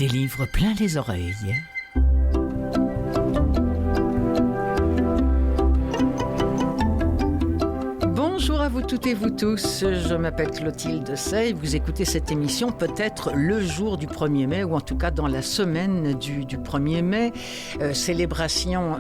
Des livres plein les oreilles. Bonjour à vous toutes et vous tous, je m'appelle Clotilde Sey, vous écoutez cette émission peut-être le jour du 1er mai ou en tout cas dans la semaine du 1er mai, célébration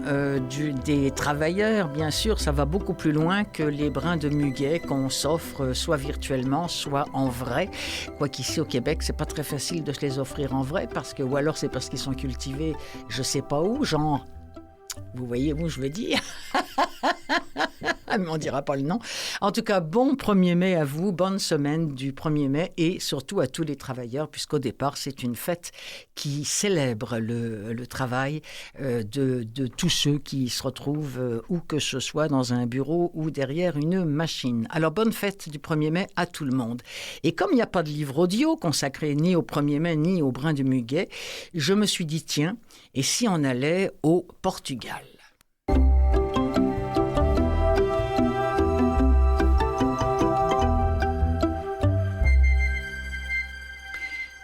des travailleurs, bien sûr, ça va beaucoup plus loin que les brins de muguet qu'on s'offre soit virtuellement, soit en vrai, quoiqu'ici au Québec c'est pas très facile de se les offrir en vrai, ou alors c'est parce qu'ils sont cultivés je sais pas où, genre, vous voyez où je veux dire mais on ne dira pas le nom. En tout cas, bon 1er mai à vous, bonne semaine du 1er mai et surtout à tous les travailleurs, puisqu'au départ, c'est une fête qui célèbre le travail de tous ceux qui se retrouvent où que ce soit dans un bureau ou derrière une machine. Alors, bonne fête du 1er mai à tout le monde. Et comme il n'y a pas de livre audio consacré ni au 1er mai ni au brin de muguet, je me suis dit, tiens, et si on allait au Portugal ?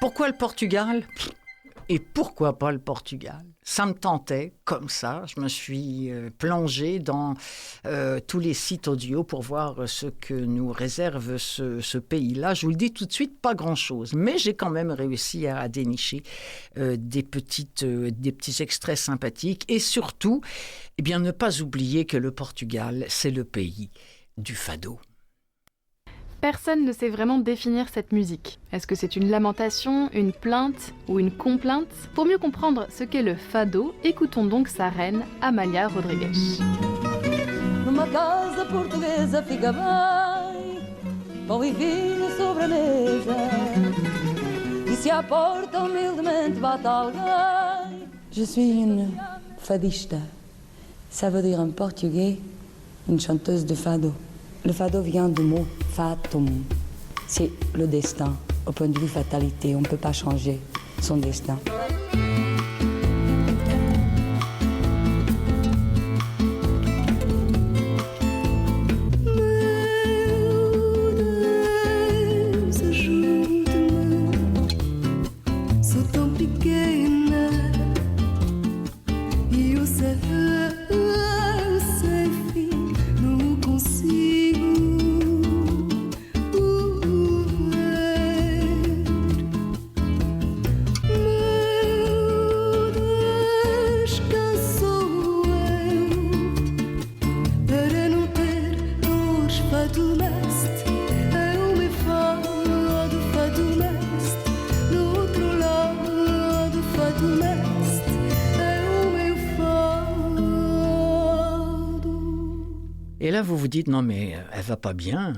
Pourquoi le Portugal ? Et pourquoi pas le Portugal ? Ça me tentait comme ça. Je me suis plongée dans tous les sites audio pour voir ce que nous réserve ce pays-là. Je vous le dis tout de suite, pas grand-chose. Mais j'ai quand même réussi à dénicher des petits extraits sympathiques. Et surtout, eh bien, ne pas oublier que le Portugal, c'est le pays du fado. Personne ne sait vraiment définir cette musique. Est-ce que c'est une lamentation, une plainte ou une complainte ? Pour mieux comprendre ce qu'est le fado, écoutons donc sa reine, Amália Rodrigues. Numa casa portuguesa fica bem, pão e vinho sobre a mesa, e se à porta humildemente bate alguém. Je suis une fadista. Ça veut dire en portugais une chanteuse de fado. Le fado vient du mot fatum. C'est le destin. Au point de vue fatalité, on ne peut pas changer son destin. Et là, vous vous dites, non mais elle va pas bien,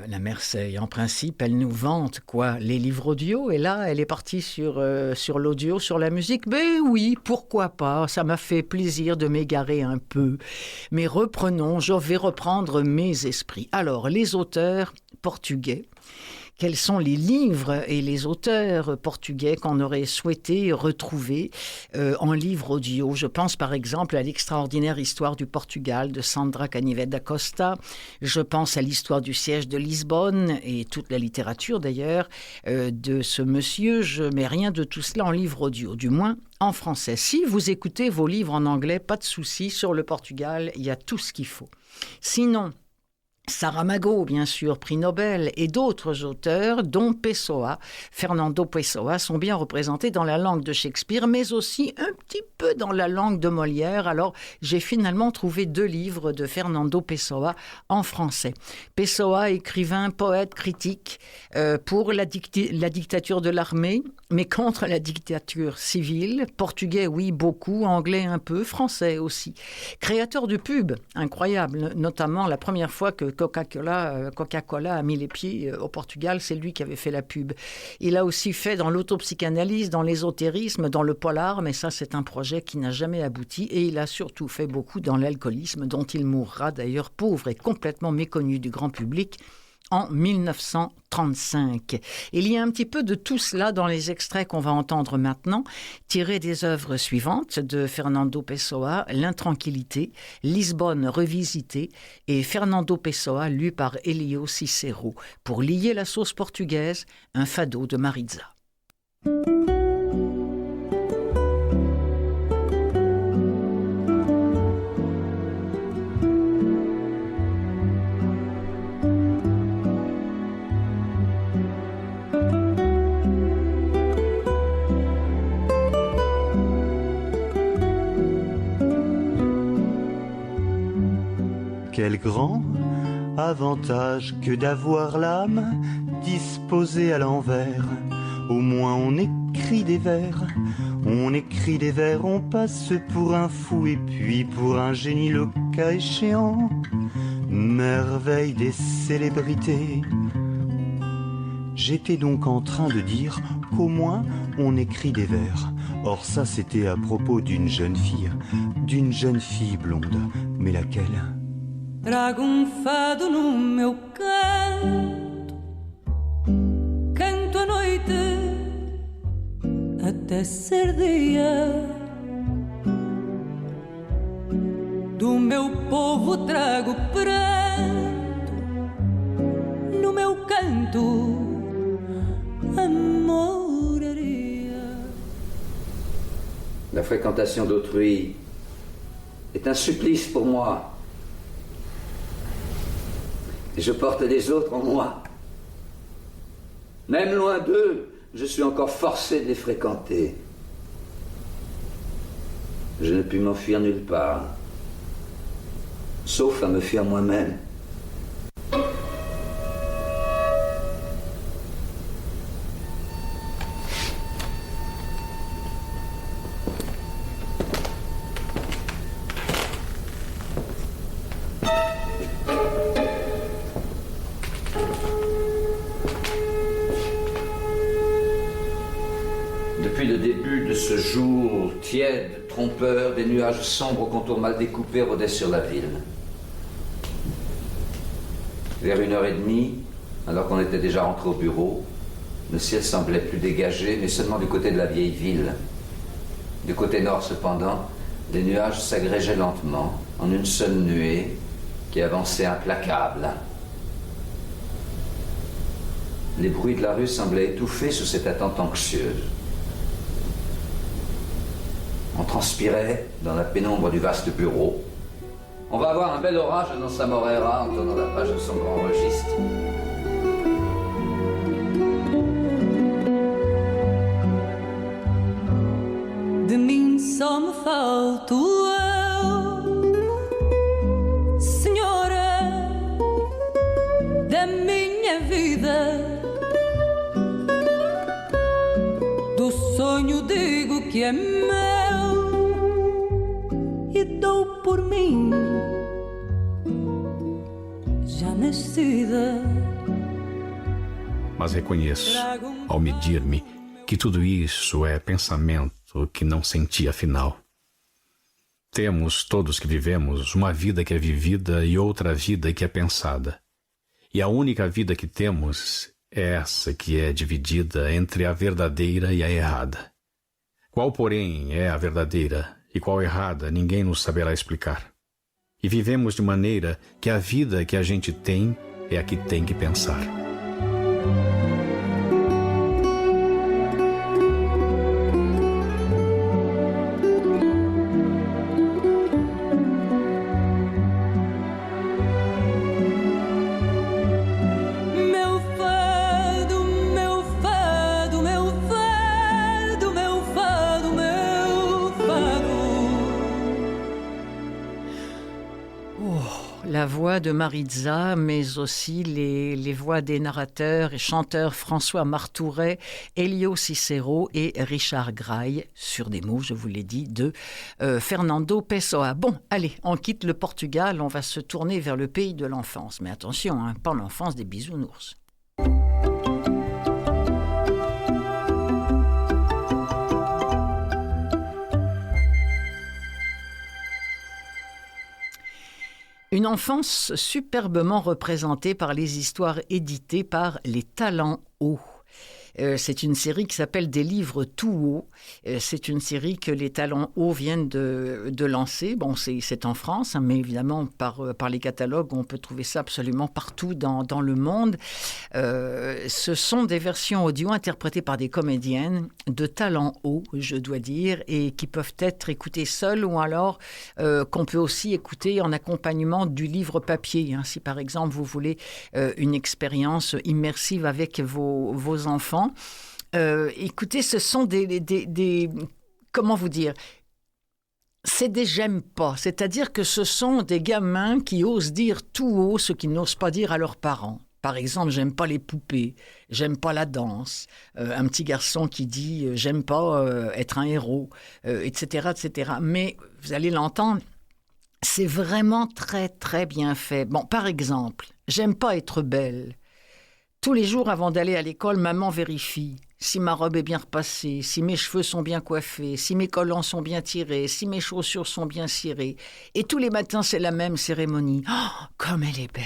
la Mersey. En principe, elle nous vante quoi, les livres audio. Et là, elle est partie sur l'audio, sur la musique. Ben oui, pourquoi pas, ça m'a fait plaisir de m'égarer un peu. Mais reprenons, je vais reprendre mes esprits. Alors, les auteurs portugais. Quels sont les livres et les auteurs portugais qu'on aurait souhaité retrouver en livre audio ? Je pense par exemple à l'extraordinaire histoire du Portugal de Sandra Canivete da Costa. Je pense à l'histoire du siège de Lisbonne et toute la littérature d'ailleurs de ce monsieur. Je mets rien de tout cela en livre audio, du moins en français. Si vous écoutez vos livres en anglais, pas de souci, sur le Portugal, il y a tout ce qu'il faut. Sinon, Saramago, bien sûr, prix Nobel, et d'autres auteurs, dont Pessoa, Fernando Pessoa, sont bien représentés dans la langue de Shakespeare, mais aussi un petit peu dans la langue de Molière. Alors, j'ai finalement trouvé 2 livres de Fernando Pessoa en français. Pessoa, écrivain, poète, critique, pour la dictature de l'armée, mais contre la dictature civile. Portugais, oui, beaucoup, anglais un peu, français aussi. Créateur de pub, incroyable, notamment la première fois que Coca-Cola a mis les pieds au Portugal, c'est lui qui avait fait la pub. Il a aussi fait dans l'autopsychanalyse, dans l'ésotérisme, dans le polar, mais ça c'est un projet qui n'a jamais abouti, et il a surtout fait beaucoup dans l'alcoolisme, dont il mourra d'ailleurs pauvre et complètement méconnu du grand public en 1935. Il y a un petit peu de tout cela dans les extraits qu'on va entendre maintenant, tirés des œuvres suivantes de Fernando Pessoa, L'intranquillité, Lisbonne revisitée et Fernando Pessoa lu par Elio Cicero. Pour lier la sauce portugaise, un fado de Maritza. quel grand avantage que d'avoir l'âme disposée à l'envers. Au moins on écrit des vers, on écrit des vers, on passe pour un fou et puis pour un génie le cas échéant. Merveille des célébrités. J'étais donc en train de dire qu'au moins on écrit des vers. Or ça c'était à propos d'une jeune fille blonde. Mais laquelle? Trago fado no meu canto, canto à noite até ser dia. Do meu povo trago pranto, no meu canto amoraria. La fréquentation d'autrui est un supplice pour moi. Et je porte les autres en moi. Même loin d'eux, je suis encore forcé de les fréquenter. Je ne puis m'enfuir nulle part, sauf à me fuir moi-même. Depuis le début de ce jour tiède, trompeur, des nuages sombres aux contours mal découpés rôdaient sur la ville. Vers 1h30, alors qu'on était déjà rentré au bureau, le ciel semblait plus dégagé, mais seulement du côté de la vieille ville. Du côté nord, cependant, les nuages s'agrégeaient lentement, en une seule nuée qui avançait implacable. Les bruits de la rue semblaient étouffés sous cette attente anxieuse. On transpirait dans la pénombre du vaste bureau. On va avoir un bel orage dans sa Morera en tournant la page de son grand registre. De mim só me falto eu, Senhora da minha vida. Do sonho digo que é meu e dou por mim já nascida. Mas reconheço, ao medir-me, que tudo isso é pensamento que não senti afinal. Temos, todos que vivemos, uma vida que é vivida e outra vida que é pensada. E a única vida que temos é essa que é dividida entre a verdadeira e a errada. Qual, porém, é a verdadeira e qual errada, ninguém nos saberá explicar. E vivemos de maneira que a vida que a gente tem é a que tem que pensar. La voix de Maritza, mais aussi les voix des narrateurs et chanteurs François Martouret, Elio Cicero et Richard Graille, sur des mots, je vous l'ai dit, de Fernando Pessoa. Bon, allez, on quitte le Portugal, on va se tourner vers le pays de l'enfance. Mais attention, hein, pas l'enfance des bisounours. Une enfance superbement représentée par les histoires éditées par les Talents Hauts. C'est une série qui s'appelle Des livres tout hauts. C'est une série que les Talents Hauts viennent de lancer. Bon, c'est en France, hein, mais évidemment, par les catalogues, on peut trouver ça absolument partout dans le monde. Ce sont des versions audio interprétées par des comédiennes de talent haut, je dois dire, et qui peuvent être écoutées seules ou alors qu'on peut aussi écouter en accompagnement du livre papier. Hein. Si par exemple, vous voulez une expérience immersive avec vos enfants, écoutez, ce sont des comment vous dire, C'est des j'aime pas, c'est-à-dire que ce sont des gamins qui osent dire tout haut ce qu'ils n'osent pas dire à leurs parents. Par exemple, j'aime pas les poupées, j'aime pas la danse. Un petit garçon qui dit j'aime pas être un héros, etc., etc. Mais vous allez l'entendre, c'est vraiment très très bien fait. Bon, par exemple, j'aime pas être belle. Tous les jours avant d'aller à l'école, maman vérifie si ma robe est bien repassée, si mes cheveux sont bien coiffés, si mes collants sont bien tirés, si mes chaussures sont bien cirées. Et tous les matins, c'est la même cérémonie. Oh, comme elle est belle,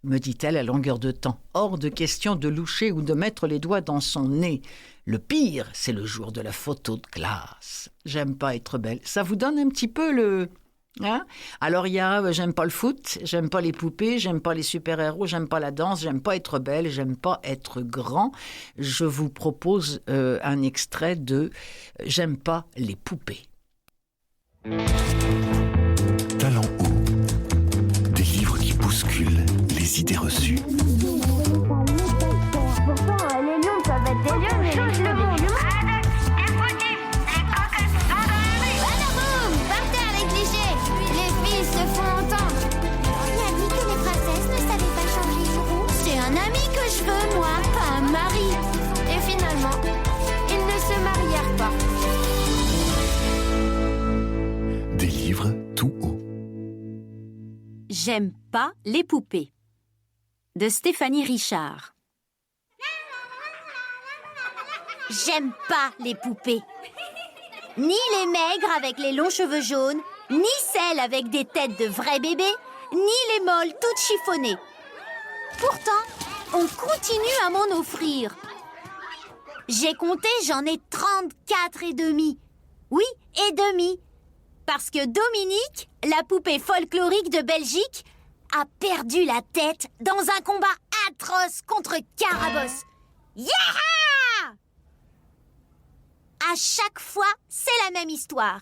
me dit-elle à longueur de temps. Hors de question de loucher ou de mettre les doigts dans son nez. Le pire, c'est le jour de la photo de classe. J'aime pas être belle. Ça vous donne un petit peu le... Hein? Alors il y a j'aime pas le foot, j'aime pas les poupées, j'aime pas les super-héros, j'aime pas la danse, j'aime pas être belle, j'aime pas être grand. Je vous propose un extrait de j'aime pas les poupées. Talent haut, des livres qui bousculent les idées reçues. Pourtant, les noms peuvent être des lieux, mais change le monde. Je veux, moi, pas un mari. Et finalement, ils ne se marièrent pas. Des livres tout haut. J'aime pas les poupées. De Stéphanie Richard. J'aime pas les poupées. Ni les maigres avec les longs cheveux jaunes, ni celles avec des têtes de vrais bébés, ni les molles toutes chiffonnées. Pourtant, on continue à m'en offrir. J'ai compté, j'en ai 34 et demi. Oui, et demi. Parce que Dominique, la poupée folklorique de Belgique, a perdu la tête dans un combat atroce contre Carabosse. Yeah! À chaque fois, c'est la même histoire.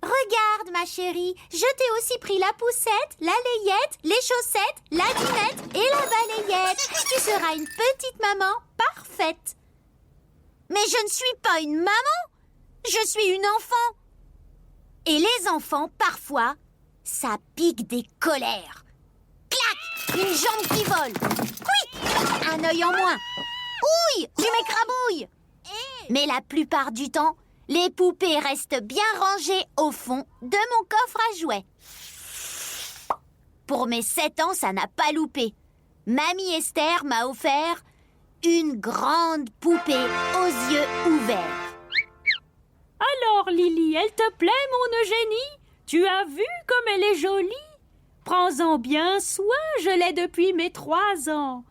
Regarde, ma chérie, je t'ai aussi pris la poussette, la layette, les chaussettes, la dinette et la balayette. Tu seras une petite maman parfaite. Mais je ne suis pas une maman, je suis une enfant. Et les enfants, parfois, ça pique des colères. Clac! Une jambe qui vole. Quick! Un œil en moins. Ouille! Tu m'écrabouilles. Mais la plupart du temps, les poupées restent bien rangées au fond de mon coffre à jouets. Pour mes 7 ans, ça n'a pas loupé. Mamie Esther m'a offert une grande poupée aux yeux ouverts. Alors, Lily, elle te plaît, mon Eugénie? Tu as vu comme elle est jolie? Prends-en bien soin, je l'ai depuis mes 3 ans.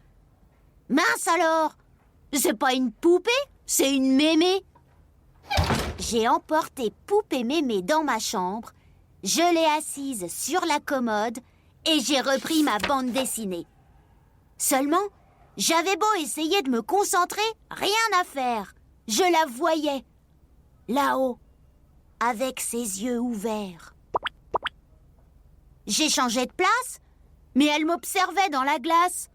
Mince alors! C'est pas une poupée, c'est une mémé. J'ai emporté Poupée Mémé dans ma chambre, je l'ai assise sur la commode et j'ai repris ma bande dessinée. Seulement, j'avais beau essayer de me concentrer, rien à faire. Je la voyais, là-haut, avec ses yeux ouverts. J'ai changé de place, mais elle m'observait dans la glace.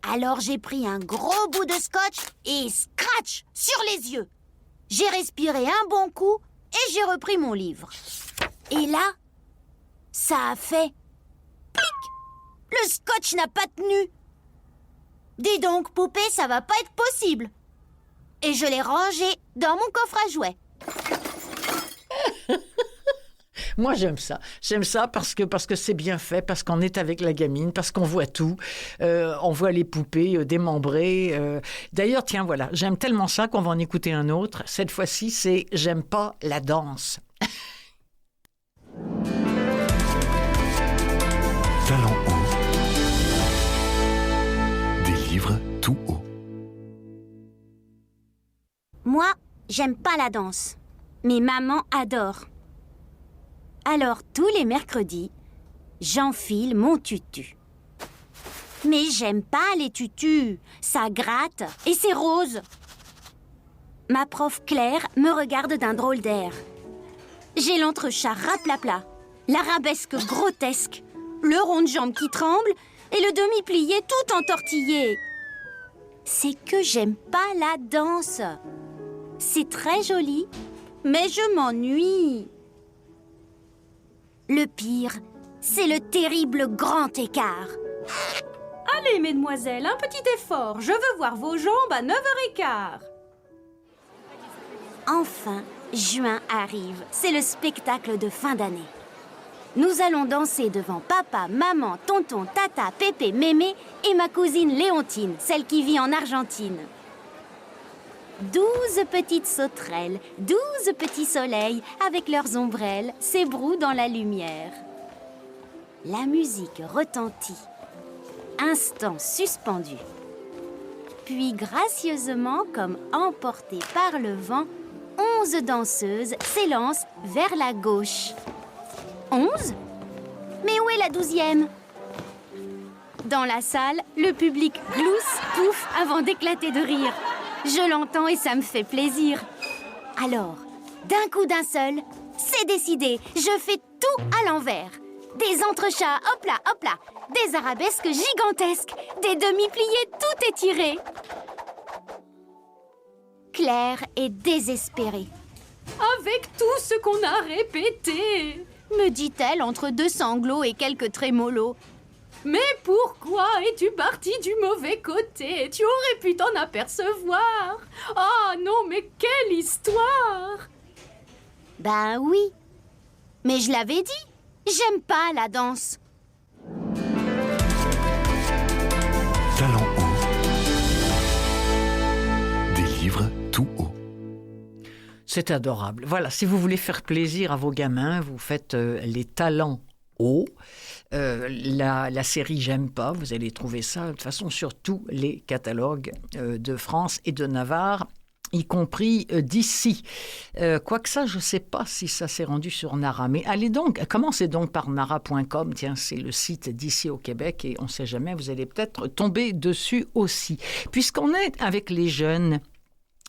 Alors j'ai pris un gros bout de scotch et scratch sur les yeux. J'ai respiré un bon coup et j'ai repris mon livre. Et là, ça a fait plic. Le scotch n'a pas tenu. Dis donc, poupée, ça va pas être possible. Et je l'ai rangé dans mon coffre à jouets. Moi, j'aime ça. J'aime ça parce que c'est bien fait, parce qu'on est avec la gamine, parce qu'on voit tout. On voit les poupées démembrées. D'ailleurs, tiens, voilà, j'aime tellement ça qu'on va en écouter un autre. Cette fois-ci, c'est « J'aime pas la danse ». Talent haut. Des livres tout haut. Moi, j'aime pas la danse. Mais maman adore. Alors, tous les mercredis, j'enfile mon tutu. Mais j'aime pas les tutus. Ça gratte et c'est rose. Ma prof Claire me regarde d'un drôle d'air. J'ai l'entrechat raplapla, l'arabesque grotesque, le rond de jambe qui tremble et le demi-plié tout entortillé. C'est que j'aime pas la danse. C'est très joli, mais je m'ennuie. Le pire, c'est le terrible grand écart. Allez, mesdemoiselles, un petit effort. Je veux voir vos jambes à 9h15. Enfin, juin arrive. C'est le spectacle de fin d'année. Nous allons danser devant papa, maman, tonton, tata, pépé, mémé et ma cousine Léontine, celle qui vit en Argentine. 12 petites sauterelles, 12 petits soleils avec leurs ombrelles s'ébrouent dans la lumière. La musique retentit. Instant suspendu. Puis gracieusement, comme emportées par le vent, 11 danseuses s'élancent vers la gauche. 11 ? Mais où est la 12e ? Dans la salle, le public glousse, pouf, avant d'éclater de rire. Je l'entends et ça me fait plaisir. Alors, d'un coup d'un seul, c'est décidé, je fais tout à l'envers. Des entrechats, hop là, des arabesques gigantesques, des demi-pliés tout étirés. Claire est désespérée. Avec tout ce qu'on a répété, me dit-elle entre deux sanglots et quelques trémolos. Mais pourquoi es-tu partie du mauvais côté? Tu aurais pu t'en apercevoir. Ah non, mais quelle histoire! Ben oui, mais je l'avais dit, j'aime pas la danse. Talent haut. Des livres tout haut. C'est adorable. Voilà, si vous voulez faire plaisir à vos gamins, vous faites les talents hauts. La série J'aime pas, vous allez trouver ça de toute façon sur tous les catalogues de France et de Navarre, y compris d'ici. Quoique ça, je ne sais pas si ça s'est rendu sur Nara. Mais allez donc, commencez donc par nara.com. Tiens, c'est le site d'ici au Québec et on ne sait jamais, vous allez peut-être tomber dessus aussi. Puisqu'on est avec les jeunes,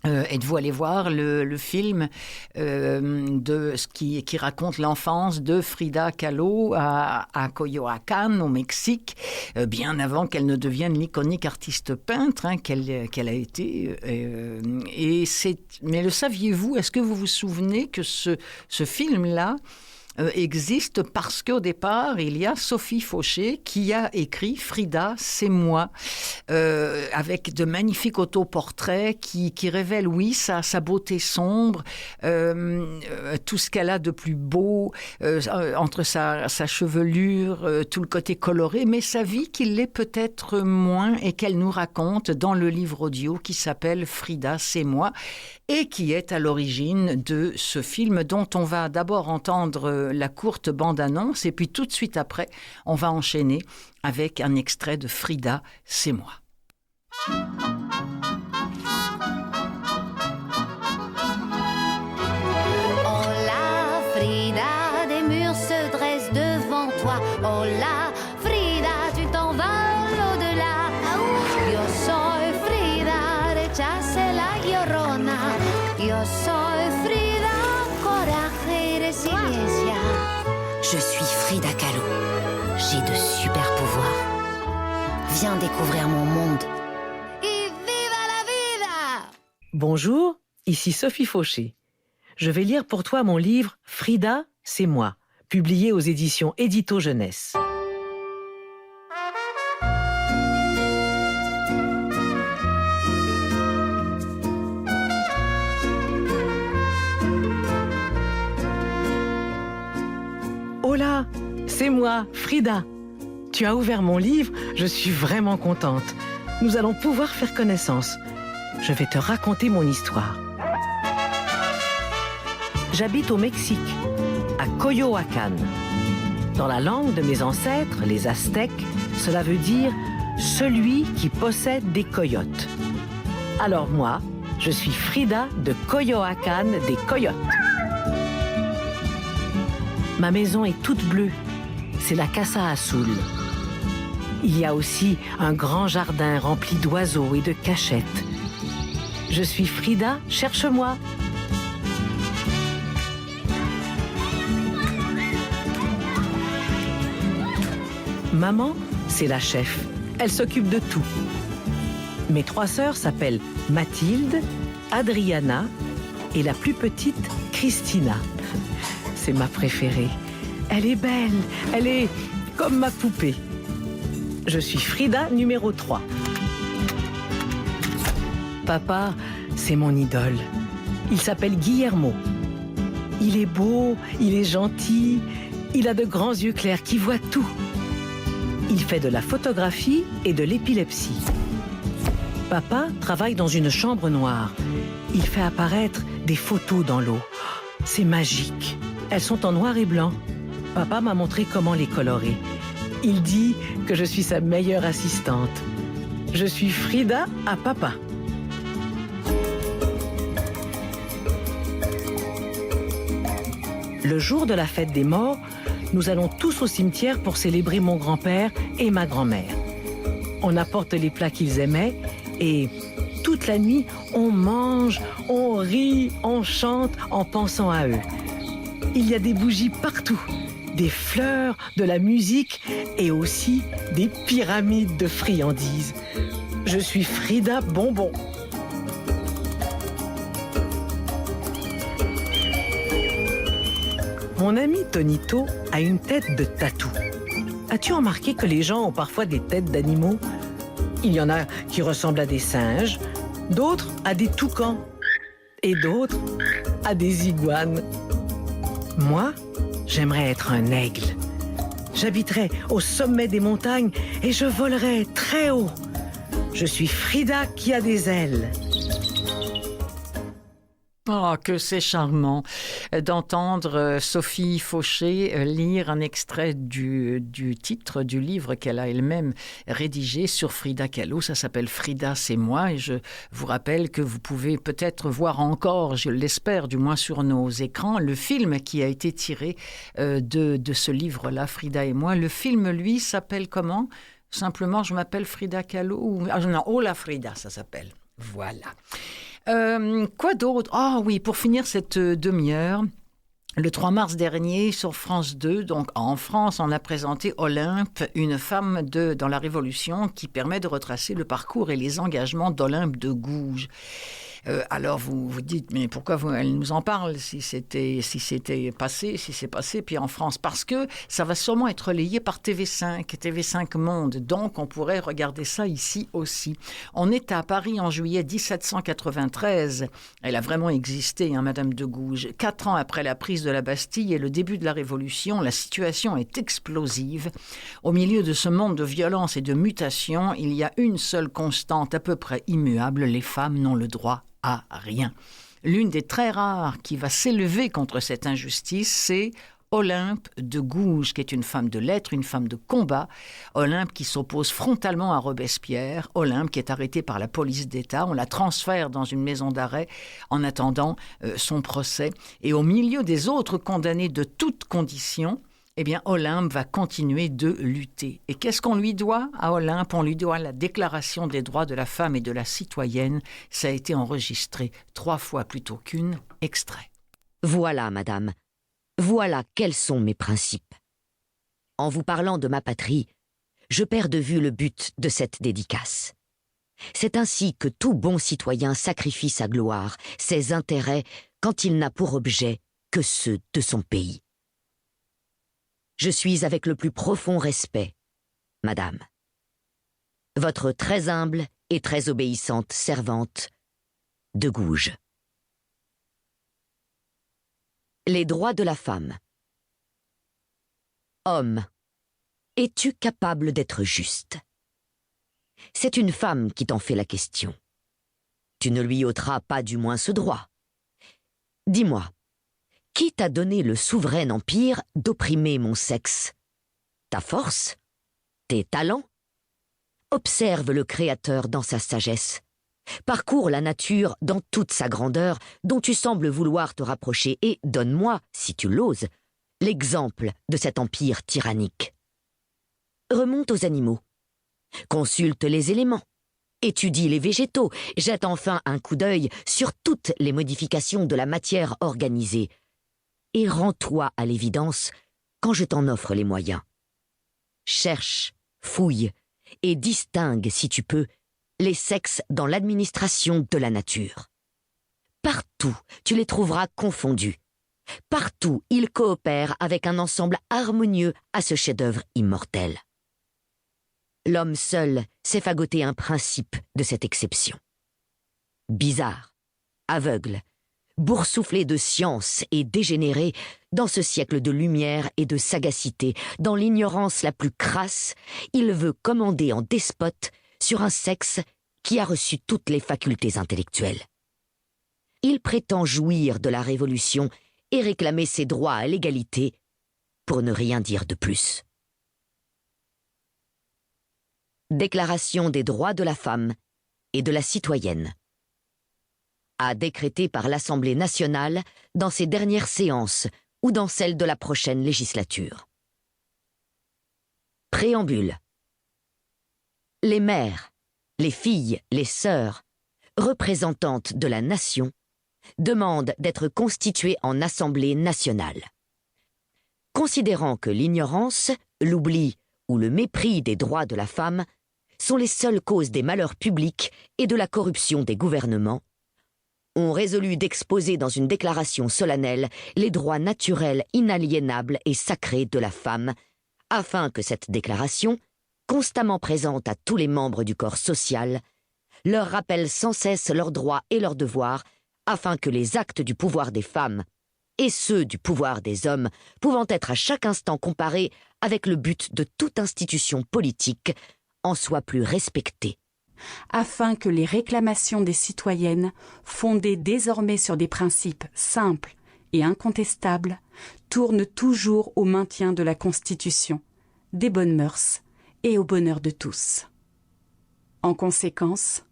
êtes-vous allé voir le film qui raconte l'enfance de Frida Kahlo à Coyoacán, au Mexique, bien avant qu'elle ne devienne l'iconique artiste peintre qu'elle a été. Mais le saviez-vous? Est-ce que vous vous souvenez que ce film-là existe parce qu'au départ, il y a Sophie Fauché qui a écrit Frida, c'est moi, avec de magnifiques autoportraits qui révèlent, oui, sa beauté sombre, tout ce qu'elle a de plus beau, entre sa chevelure, tout le côté coloré, mais sa vie qui l'est peut-être moins et qu'elle nous raconte dans le livre audio qui s'appelle Frida, c'est moi, et qui est à l'origine de ce film dont on va d'abord entendre la courte bande-annonce et puis tout de suite après, on va enchaîner avec un extrait de Frida, c'est moi. Oh là, Frida, des murs se dressent devant toi. Oh là, Frida, tu t'envoles au-delà. Yo soy Frida, rechace la llorona. Yo soy Frida, coraje y resiliencia. Je suis Frida Kahlo. J'ai de super pouvoirs. Viens découvrir mon monde. Y viva la vida! Bonjour, ici Sophie Fauché. Je vais lire pour toi mon livre « Frida, c'est moi », publié aux éditions Édito Jeunesse. Oh là, c'est moi, Frida. Tu as ouvert mon livre, je suis vraiment contente. Nous allons pouvoir faire connaissance. Je vais te raconter mon histoire. J'habite au Mexique, à Coyoacán. Dans la langue de mes ancêtres, les Aztèques, cela veut dire « celui qui possède des coyotes ». Alors moi, je suis Frida de Coyoacán des Coyotes. Ma maison est toute bleue, c'est la Casa Azul. Il y a aussi un grand jardin rempli d'oiseaux et de cachettes. Je suis Frida, cherche-moi. Maman, c'est la chef. Elle s'occupe de tout. Mes 3 sœurs s'appellent Mathilde, Adriana et la plus petite, Christina. C'est ma préférée. Elle est belle, elle est comme ma poupée. Je suis Frida numéro 3. Papa, c'est mon idole. Il s'appelle Guillermo. Il est beau, il est gentil, il a de grands yeux clairs qui voient tout. Il fait de la photographie et de l'épilepsie. Papa travaille dans une chambre noire. Il fait apparaître des photos dans l'eau. C'est magique. Elles sont en noir et blanc. Papa m'a montré comment les colorer. Il dit que je suis sa meilleure assistante. Je suis Frida à papa. Le jour de la fête des morts, nous allons tous au cimetière pour célébrer mon grand-père et ma grand-mère. On apporte les plats qu'ils aimaient et toute la nuit, on mange, on rit, on chante en pensant à eux. Il y a des bougies partout, des fleurs, de la musique et aussi des pyramides de friandises. Je suis Frida Bonbon. Mon ami Tonito a une tête de tatou. As-tu remarqué que les gens ont parfois des têtes d'animaux? Il y en a qui ressemblent à des singes, d'autres à des toucans et d'autres à des iguanes. Moi, j'aimerais être un aigle. J'habiterais au sommet des montagnes et je volerais très haut. Je suis Frida qui a des ailes. Oh, que c'est charmant d'entendre Sophie Fauché lire un extrait du titre du livre qu'elle a elle-même rédigé sur Frida Kahlo. Ça s'appelle « Frida, c'est moi » et je vous rappelle que vous pouvez peut-être voir encore, je l'espère du moins sur nos écrans, le film qui a été tiré de ce livre-là, Frida et moi. Le film, lui, s'appelle comment? Simplement, je m'appelle Frida Kahlo ou... Ah non, Oh la Frida, ça s'appelle. Voilà. Quoi d'autre? Ah oui, pour finir cette demi-heure, le 3 mars dernier, sur France 2, donc en France, on a présenté Olympe, une femme dans la Révolution qui permet de retracer le parcours et les engagements d'Olympe de Gouges. Alors vous vous dites, mais pourquoi elle nous en parle si c'est passé, puis en France? Parce que ça va sûrement être relayé par TV5 Monde, donc on pourrait regarder ça ici aussi. On est à Paris en juillet 1793, elle a vraiment existé, Madame de Gouges. 4 ans après la prise de la Bastille et le début de la Révolution, la situation est explosive. Au milieu de ce monde de violence et de mutation, il y a une seule constante à peu près immuable, les femmes n'ont le droit à rien. L'une des très rares qui va s'élever contre cette injustice, c'est Olympe de Gouges, qui est une femme de lettres, une femme de combat. Olympe qui s'oppose frontalement à Robespierre. Olympe qui est arrêtée par la police d'État. On la transfère dans une maison d'arrêt en attendant son procès. Et au milieu des autres condamnés de toutes conditions, eh bien, Olympe va continuer de lutter. Et qu'est-ce qu'on lui doit à Olympe? On lui doit la Déclaration des droits de la femme et de la citoyenne. Ça a été enregistré 3 fois plutôt qu'une. Extrait. Voilà, madame. Voilà quels sont mes principes. En vous parlant de ma patrie, je perds de vue le but de cette dédicace. C'est ainsi que tout bon citoyen sacrifie sa gloire, ses intérêts, quand il n'a pour objet que ceux de son pays. Je suis avec le plus profond respect, madame, votre très humble et très obéissante servante de Gouges. Les droits de la femme. Homme, es-tu capable d'être juste? C'est une femme qui t'en fait la question. Tu ne lui ôteras pas du moins ce droit. Dis-moi, qui t'a donné le souverain empire d'opprimer mon sexe? Ta force? Tes talents? Observe le Créateur dans sa sagesse. Parcours la nature dans toute sa grandeur dont tu sembles vouloir te rapprocher et donne-moi, si tu l'oses, l'exemple de cet empire tyrannique. Remonte aux animaux. Consulte les éléments. Étudie les végétaux. Jette enfin un coup d'œil sur toutes les modifications de la matière organisée. Et rends-toi à l'évidence quand je t'en offre les moyens. Cherche, fouille et distingue, si tu peux, les sexes dans l'administration de la nature. Partout, tu les trouveras confondus. Partout, il coopère avec un ensemble harmonieux à ce chef-d'œuvre immortel. L'homme seul sait fagoter un principe de cette exception. Bizarre, aveugle, boursouflé de science et dégénéré dans ce siècle de lumière et de sagacité, dans l'ignorance la plus crasse, il veut commander en despote sur un sexe qui a reçu toutes les facultés intellectuelles. Il prétend jouir de la Révolution et réclamer ses droits à l'égalité, pour ne rien dire de plus. Déclaration des droits de la femme et de la citoyenne. À décréter par l'Assemblée nationale dans ses dernières séances ou dans celle de la prochaine législature. Préambule. Les mères, les filles, les sœurs, représentantes de la nation, demandent d'être constituées en Assemblée nationale. Considérant que l'ignorance, l'oubli ou le mépris des droits de la femme sont les seules causes des malheurs publics et de la corruption des gouvernements, ont résolu d'exposer dans une déclaration solennelle les droits naturels, inaliénables et sacrés de la femme, afin que cette déclaration, constamment présente à tous les membres du corps social, leur rappelle sans cesse leurs droits et leurs devoirs, afin que les actes du pouvoir des femmes et ceux du pouvoir des hommes, pouvant être à chaque instant comparés avec le but de toute institution politique, en soient plus respectés. Afin que les réclamations des citoyennes, fondées désormais sur des principes simples et incontestables, tournent toujours au maintien de la Constitution, des bonnes mœurs et au bonheur de tous. En conséquence,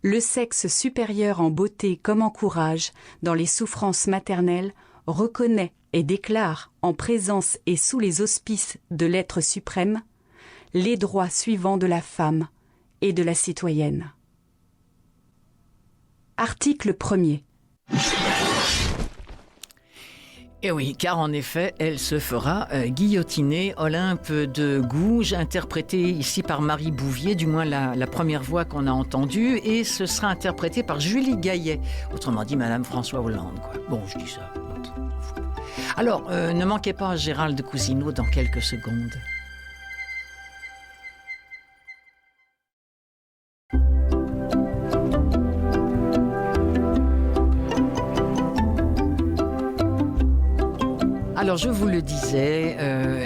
le sexe supérieur en beauté comme en courage, dans les souffrances maternelles, reconnaît et déclare, en présence et sous les auspices de l'être suprême, les droits suivants de la femme et de la citoyenne. Article 1er. Et oui, car en effet, elle se fera guillotiner. Olympe de Gouges, interprétée ici par Marie Bouvier, du moins la première voix qu'on a entendue, et ce sera interprété par Julie Gaillet, autrement dit Madame François Hollande, quoi. Bon, je dis ça. Alors, ne manquez pas Gérald Cousineau dans quelques secondes. Alors, je vous le disais,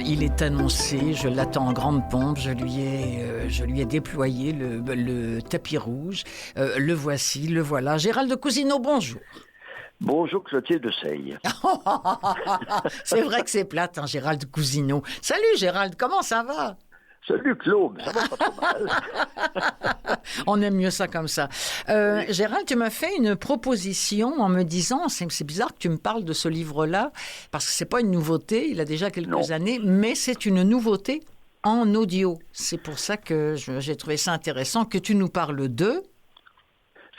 il est annoncé, je l'attends en grande pompe, je lui ai déployé le tapis rouge. Le voici, le voilà. Gérald Cousineau, bonjour. Bonjour Clotilde de Seille. C'est vrai que c'est plate, hein, Gérald Cousineau. Salut Gérald, comment ça va? Salut Claude, ça va pas trop mal. On aime mieux ça comme ça. Gérald, tu m'as fait une proposition en me disant, c'est bizarre que tu me parles de ce livre-là, parce que c'est pas une nouveauté, il a déjà quelques années, mais c'est une nouveauté en audio. C'est pour ça que j'ai trouvé ça intéressant que tu nous parles d'eux.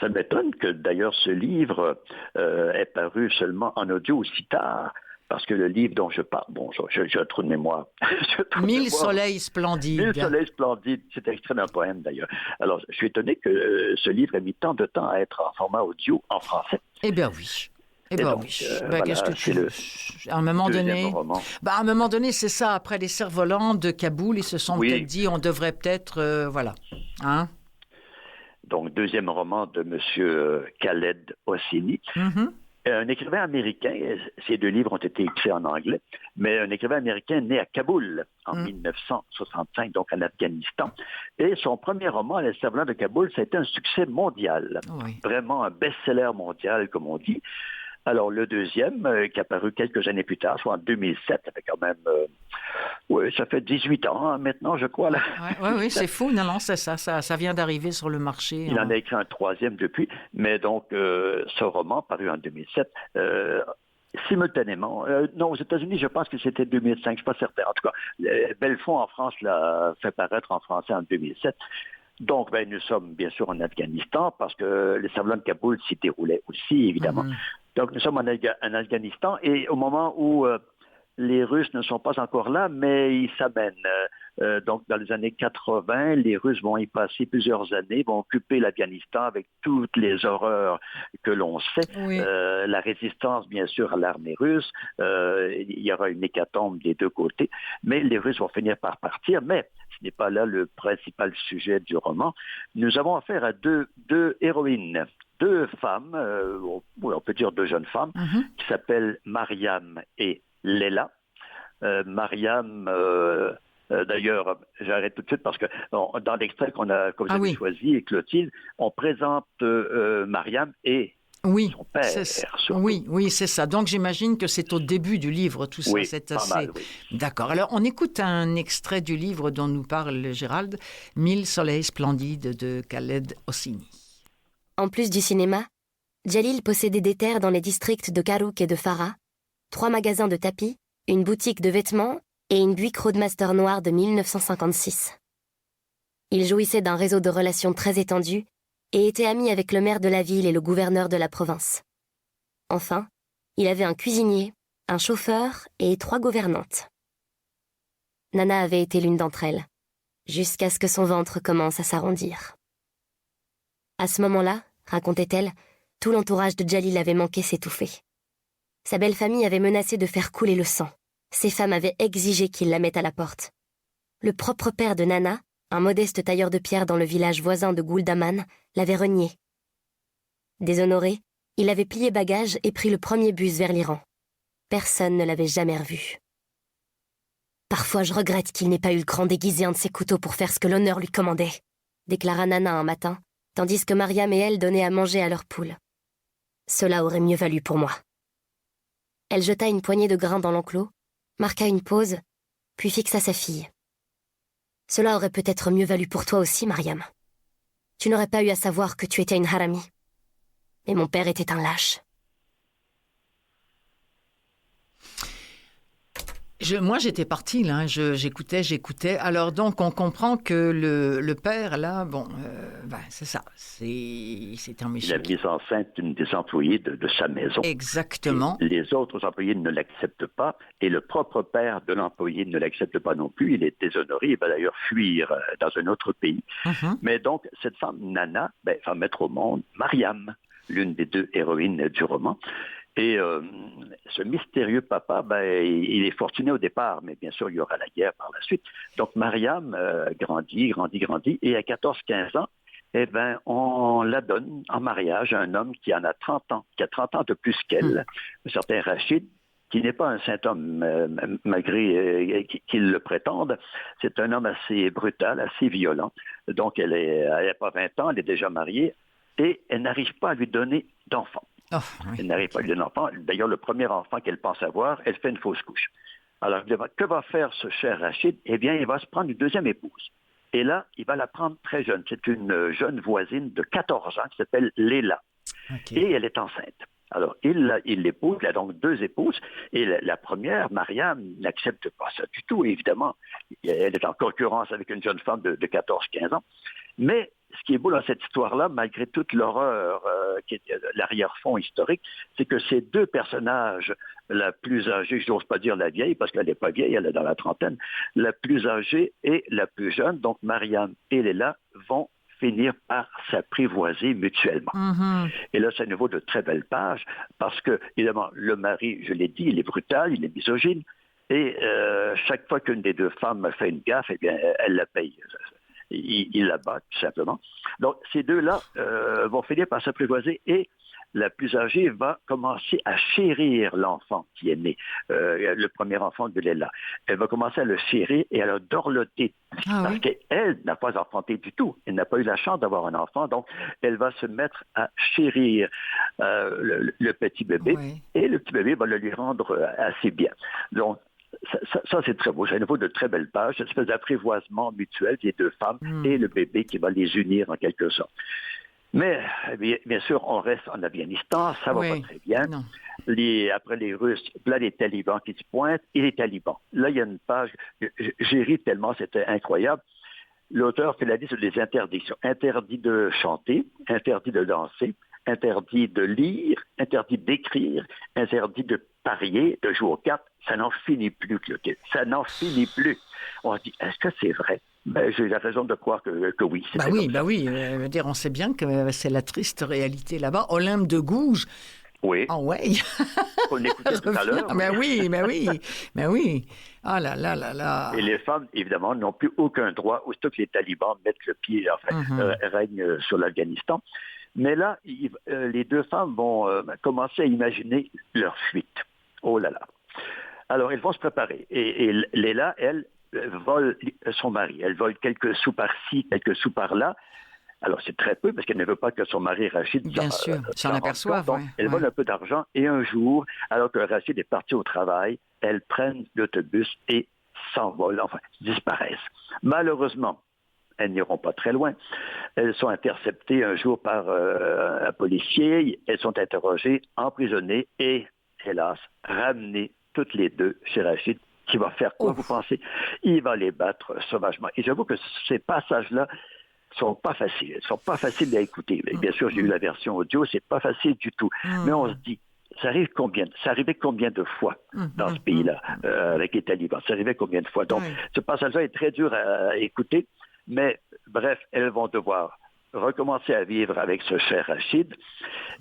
Ça m'étonne que d'ailleurs ce livre est paru seulement en audio aussi tard. Parce que le livre dont je parle, bon, j'ai un trou de mémoire. 1000 soleils splendides. 1000 soleils splendides, c'est extrait d'un poème d'ailleurs. Alors, je suis étonné que ce livre ait mis tant de temps à être en format audio en français. Eh bien oui. Eh bien oui. Voilà, qu'est-ce que tu veux? À un moment donné, à un moment donné, c'est ça. Après les cerfs-volants de Kaboul, ils se sont peut-être dit, on devrait peut-être, voilà, hein. Donc, deuxième roman de M. Khaled Hosseini. Un écrivain américain, ces deux livres ont été écrits en anglais, mais un écrivain américain né à Kaboul en 1965, donc en Afghanistan. Et son premier roman, Les Cerfs-volants de Kaboul, ça a été un succès mondial. Oui. Vraiment un best-seller mondial, comme on dit. Alors, le deuxième, qui est apparu quelques années plus tard, soit en 2007, ça fait quand même... oui, ça fait 18 ans hein, maintenant, je crois. Oui, c'est fou. Non, c'est ça vient d'arriver sur le marché. Il en a écrit un troisième depuis. Mais donc, ce roman, paru en 2007, simultanément... non, aux États-Unis, je pense que c'était 2005, je ne suis pas certain. En tout cas, Belfond, en France, l'a fait paraître en français en 2007. Donc, nous sommes bien sûr en Afghanistan, parce que les Cerfs-volants de Kaboul s'y déroulaient aussi, évidemment. Donc, nous sommes en Afghanistan, et au moment où les Russes ne sont pas encore là, mais ils s'amènent. Donc, dans les années 80, les Russes vont y passer plusieurs années, vont occuper l'Afghanistan avec toutes les horreurs que l'on sait. Oui. La résistance, bien sûr, à l'armée russe. Il y aura une hécatombe des deux côtés. Mais les Russes vont finir par partir. Mais ce n'est pas là le principal sujet du roman. Nous avons affaire à deux héroïnes. Deux femmes, on peut dire deux jeunes femmes, qui s'appellent Mariam et Leila. Mariam, d'ailleurs, j'arrête tout de suite parce que dans l'extrait que vous avez choisi, et Clotilde, on présente Mariam et son père. Oui, c'est ça. Donc j'imagine que c'est au début du livre, tout ça. Oui, c'est assez... mal, oui. D'accord. Alors on écoute un extrait du livre dont nous parle Gérald, 1000 soleils splendides de Khaled Hosseini. En plus du cinéma, Jalil possédait des terres dans les districts de Karouk et de Farah, 3 magasins de tapis, une boutique de vêtements et une Buick Roadmaster noire de 1956. Il jouissait d'un réseau de relations très étendu et était ami avec le maire de la ville et le gouverneur de la province. Enfin, il avait un cuisinier, un chauffeur et 3 gouvernantes. Nana avait été l'une d'entre elles, jusqu'à ce que son ventre commence à s'arrondir. À ce moment-là, racontait-elle, tout l'entourage de Jalil avait manqué s'étouffer. Sa belle famille avait menacé de faire couler le sang. Ses femmes avaient exigé qu'il la mette à la porte. Le propre père de Nana, un modeste tailleur de pierre dans le village voisin de Gouldaman, l'avait renié. Déshonoré, il avait plié bagages et pris le premier bus vers l'Iran. Personne ne l'avait jamais revu. Parfois, je regrette qu'il n'ait pas eu le cran d'aiguiser un de ses couteaux pour faire ce que l'honneur lui commandait, déclara Nana un matin, tandis que Mariam et elle donnaient à manger à leurs poules. Cela aurait mieux valu pour moi. Elle jeta une poignée de grains dans l'enclos, marqua une pause, puis fixa sa fille. Cela aurait peut-être mieux valu pour toi aussi, Mariam. Tu n'aurais pas eu à savoir que tu étais une harami. Mais mon père était un lâche. Moi, j'étais partie, là. J'écoutais. Alors, donc, on comprend que le père, là, c'est ça. C'est un méchant. Il a mis enceinte une des employées de sa maison. Exactement. Et les autres employés ne l'acceptent pas. Et le propre père de l'employé ne l'accepte pas non plus. Il est déshonoré. Il va d'ailleurs fuir dans un autre pays. Mais donc, cette femme, Nana, va mettre au monde Mariam, l'une des 2 héroïnes du roman. Et ce mystérieux papa, il est fortuné au départ, mais bien sûr, il y aura la guerre par la suite. Donc, Mariam grandit, et à 14-15 ans, on la donne en mariage à un homme qui en a 30 ans, qui a 30 ans de plus qu'elle, un certain Rachid, qui n'est pas un saint homme, malgré qu'il le prétende. C'est un homme assez brutal, assez violent. Donc, elle n'a pas 20 ans, elle est déjà mariée, et elle n'arrive pas à lui donner d'enfant. Elle n'arrive pas à lui donner d'enfant. D'ailleurs, le premier enfant qu'elle pense avoir, elle fait une fausse couche. Alors, que va faire ce cher Rachid? Eh bien, il va se prendre une deuxième épouse. Et là, il va la prendre très jeune. C'est une jeune voisine de 14 ans qui s'appelle Leila. Et elle est enceinte. Alors, il l'épouse, il a donc 2 épouses, et la première, Mariam, n'accepte pas ça du tout, évidemment. Elle est en concurrence avec une jeune femme de 14-15 ans. Mais ce qui est beau dans cette histoire-là, malgré toute l'horreur qui est l'arrière-fond historique, c'est que ces 2 personnages, la plus âgée, je n'ose pas dire la vieille, parce qu'elle n'est pas vieille, elle est dans la trentaine, la plus âgée et la plus jeune, donc Mariam et Leila, vont finir par s'apprivoiser mutuellement. Et là, c'est à nouveau de très belles pages, parce que, évidemment, le mari, je l'ai dit, il est brutal, il est misogyne, et chaque fois qu'une des 2 femmes fait une gaffe, eh bien, elle la paye. Il la bat, tout simplement. Donc, ces 2-là vont finir par s'apprivoiser, et la plus âgée va commencer à chérir l'enfant qui est né, le premier enfant de Leila. Elle va commencer à le chérir et à le dorloter, parce qu'elle n'a pas enfanté du tout. Elle n'a pas eu la chance d'avoir un enfant, donc elle va se mettre à chérir le petit bébé, et le petit bébé va le lui rendre assez bien. Donc, ça c'est très beau. C'est à nouveau de très belles pages, cette espèce d'apprivoisement mutuel des 2 femmes et le bébé qui va les unir en quelque sorte. Mais, bien sûr, on reste en Afghanistan, ça va pas très bien. Après les Russes, là, les talibans qui se pointent, et les talibans. Là, il y a une page, j'ai ri tellement, c'était incroyable. L'auteur fait la liste des interdictions. Interdit de chanter, interdit de danser, interdit de lire, interdit d'écrire, interdit de parier, de jouer aux cartes, ça n'en finit plus, Clotilde. Ça n'en finit plus. On se dit, est-ce que c'est vrai? Ben, j'ai la raison de croire que oui. Oui. Dire, on sait bien que c'est la triste réalité là-bas. Olympe de Gouges. Oui. Ah ouais. On écoutait tout à l'heure. Mais oui. Ah là là là là. Et les femmes, évidemment, n'ont plus aucun droit, aussitôt que les talibans mettent le pied, règnent sur l'Afghanistan. Mais là, les deux femmes vont commencer à imaginer leur fuite. Oh là là. Alors, elles vont se préparer. Et Léla, elle, vole son mari. Elle vole quelques sous par-ci, quelques sous par-là. Alors, c'est très peu, parce qu'elle ne veut pas que son mari Rachid s'en aperçoive. Donc, elle vole un peu d'argent. Et un jour, alors que Rachid est parti au travail, elles prennent l'autobus et s'envolent, disparaissent. Malheureusement, elles n'iront pas très loin. Elles sont interceptées un jour par un policier. Elles sont interrogées, emprisonnées et, hélas, ramenées toutes les deux chez Rachid, qui va faire quoi, vous pensez? Il va les battre sauvagement. Et j'avoue que ces passages-là sont pas faciles. Ils sont pas faciles à écouter. Bien sûr, j'ai eu la version audio, c'est pas facile du tout. Mais on se dit, ça arrivait combien de fois dans ce pays-là, avec les talibans? Ça arrivait combien de fois? Donc, ce passage-là est très dur à écouter, mais bref, elles vont devoir recommencer à vivre avec ce cher Rachid.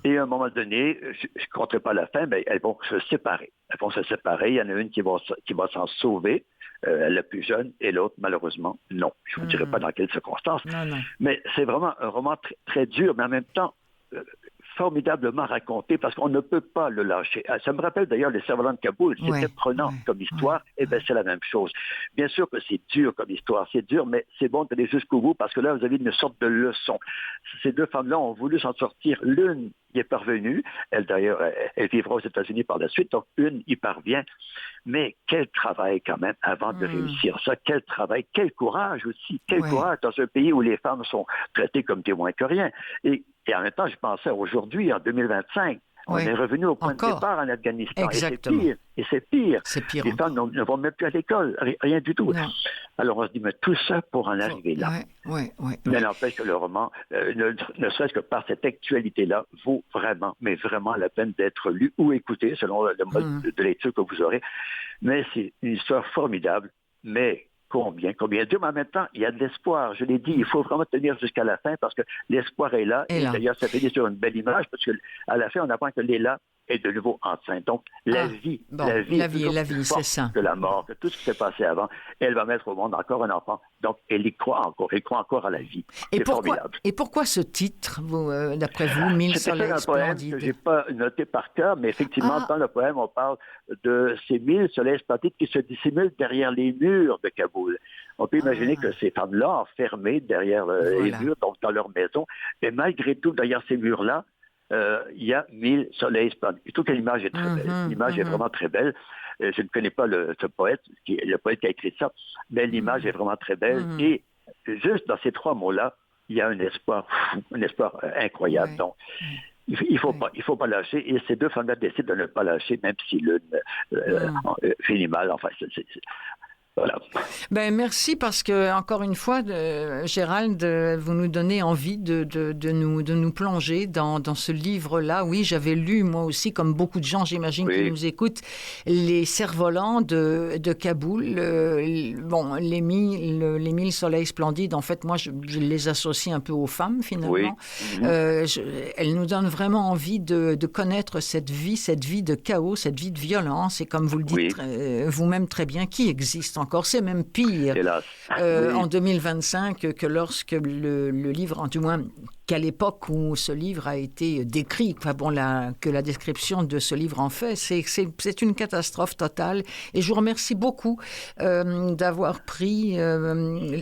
Et à un moment donné, je ne compterai pas la fin, mais elles vont se séparer. Il y en a une qui va s'en sauver, la plus jeune, et l'autre, malheureusement, non. Je ne vous dirai pas dans quelles circonstances. Non. Mais c'est vraiment un roman très, très dur, mais en même temps formidablement raconté, parce qu'on ne peut pas le lâcher. Ça me rappelle d'ailleurs les Cerfs-Volants de Kaboul. C'était prenant comme histoire, et bien c'est la même chose. Bien sûr que c'est dur comme histoire, c'est dur, mais c'est bon d'aller jusqu'au bout, parce que là, vous avez une sorte de leçon. Ces deux femmes-là ont voulu s'en sortir. L'une y est parvenue, elle d'ailleurs, elle vivra aux États-Unis par la suite, donc une y parvient. Mais quel travail quand même avant de réussir ça, quel travail, quel courage aussi, quel courage dans un pays où les femmes sont traitées comme des moins que rien. Et en même temps, je pensais aujourd'hui, en 2025, on est revenu au point de départ en Afghanistan. Exactement. Et c'est pire. C'est pire. Les femmes ne vont même plus à l'école, rien du tout. Non. Alors on se dit, mais tout ça pour en arriver là. Mais n'empêche que le roman, ne serait-ce que par cette actualité-là, vaut vraiment, mais vraiment la peine d'être lu ou écouté, selon le mode de lecture que vous aurez. Mais c'est une histoire formidable, mais combien dur, mais en même temps, il y a de l'espoir. Je l'ai dit, il faut vraiment tenir jusqu'à la fin parce que l'espoir est là. Et d'ailleurs, ça finit sur une belle image parce qu'à la fin, on apprend que Léla est de nouveau enceinte. Donc, la vie, c'est ça. De la mort, de tout ce qui s'est passé avant, elle va mettre au monde encore un enfant. Donc, elle y croit encore à la vie. C'est formidable. Et pourquoi ce titre, d'après vous, 1000 soleils splendides? C'est un poème que je n'ai pas noté par cœur, mais effectivement, dans le poème, on parle de ces 1000 soleils splendides qui se dissimulent derrière les murs de Kaboul. On peut imaginer que ces femmes-là, enfermées derrière les murs, donc dans leur maison, mais malgré tout, derrière ces murs-là, il y a 1000 soleils splendides. Je trouve que l'image est très belle. L'image est vraiment très belle. Je ne connais pas le poète qui a écrit ça, mais l'image est vraiment très belle. Et juste dans ces trois mots-là, il y a un espoir incroyable. Donc, il faut pas lâcher. Et ces deux femmes-là décident de ne pas lâcher, même si l'une finit mal. Enfin, voilà. Ben merci parce que encore une fois, Gérald, vous nous donnez envie de nous plonger dans ce livre-là. Oui, j'avais lu moi aussi, comme beaucoup de gens, j'imagine, qui nous écoutent, les Cerfs-Volants de Kaboul. Les 1000 soleils splendides. En fait, moi, je les associe un peu aux femmes finalement. Elles nous donnent vraiment envie de connaître cette vie de chaos, cette vie de violence. Et comme vous le dites vous-même très bien, qui existe encore, c'est même pire en 2025 que lorsque le livre, du moins qu'à l'époque où ce livre a été décrit, que la description de ce livre en fait, c'est une catastrophe totale. Et je vous remercie beaucoup d'avoir pris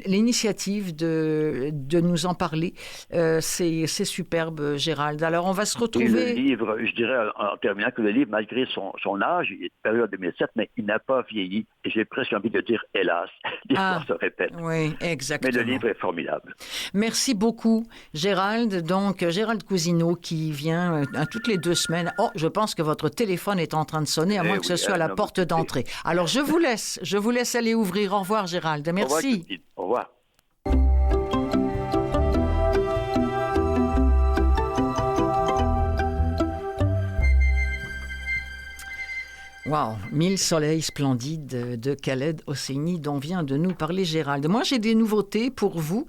l'initiative de nous en parler. C'est superbe, Gérald. Alors, on va se retrouver... Et le livre, je dirais en terminant que le livre, malgré son âge, il est paru en 2007, mais il n'a pas vieilli. Et j'ai presque envie de dire, hélas, l'histoire se répète. Oui, exactement. Mais le livre est formidable. Merci beaucoup, Gérald. Donc, Gérald Cousineau qui vient toutes les 2 semaines. Oh, je pense que votre téléphone est en train de sonner, à moins que ce soit à la porte d'entrée. Alors, je vous laisse aller ouvrir. Au revoir, Gérald. Merci. Au revoir. Waouh, 1000 soleils splendides de Khaled Hosseini dont vient de nous parler Gérald. Moi, j'ai des nouveautés pour vous.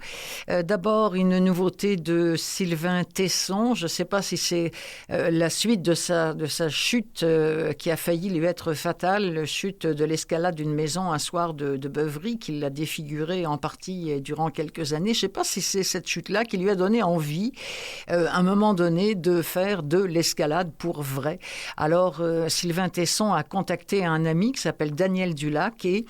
D'abord, une nouveauté de Sylvain Tesson. Je ne sais pas si c'est la suite de sa chute qui a failli lui être fatale, la chute de l'escalade d'une maison un soir de Beuvry qui l'a défiguré en partie durant quelques années. Je ne sais pas si c'est cette chute-là qui lui a donné envie, à un moment donné, de faire de l'escalade pour vrai. Alors, Sylvain Tesson a contacté un ami qui s'appelle Daniel Dulac et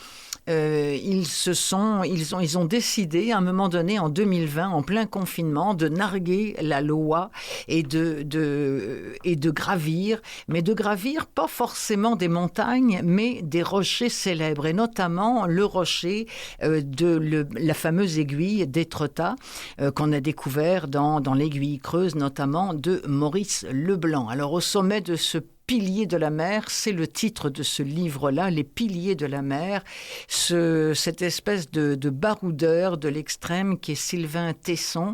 ils ont décidé à un moment donné en 2020, en plein confinement, de narguer la Loa et de gravir, mais de gravir pas forcément des montagnes, mais des rochers célèbres, et notamment le rocher de la fameuse aiguille d'Étretat qu'on a découvert dans l'aiguille creuse, notamment de Maurice Leblanc. Alors au sommet de ce Piliers de la mer, c'est le titre de ce livre-là, Les Piliers de la mer, cette espèce de baroudeur de l'extrême qui est Sylvain Tesson,